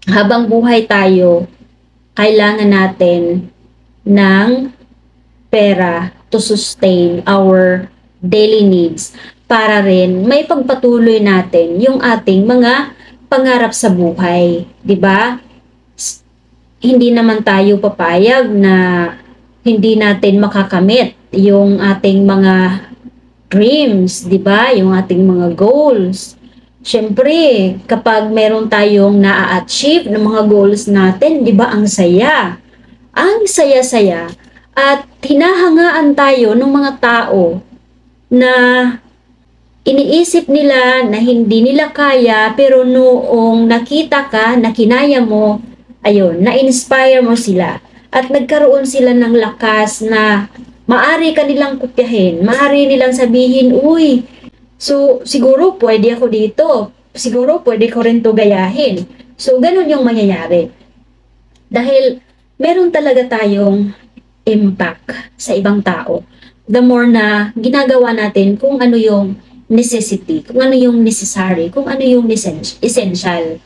habang buhay tayo, kailangan natin ng pera to sustain our daily needs para rin may pagpatuloy natin yung ating mga pangarap sa buhay, 'di ba? Hindi naman tayo papayag na hindi natin makakamit yung ating mga dreams, 'di ba? Yung ating mga goals. Siyempre, kapag meron tayong na-achieve ng mga goals natin, 'di ba, ang saya. Ang saya-saya at hinahangaan tayo ng mga tao na iniisip nila na hindi nila kaya pero noong nakita ka na kinaya mo, ayun, na-inspire mo sila at nagkaroon sila ng lakas na maari ka nilang kopyahin, maari nilang sabihin, uy, so siguro pwede ako dito, siguro pwede ko rin to gayahin. So ganun yung mangyayari. Dahil meron talaga tayong impact sa ibang tao. The more na ginagawa natin kung ano yung necessity, kung ano yung necessary, kung ano yung essential.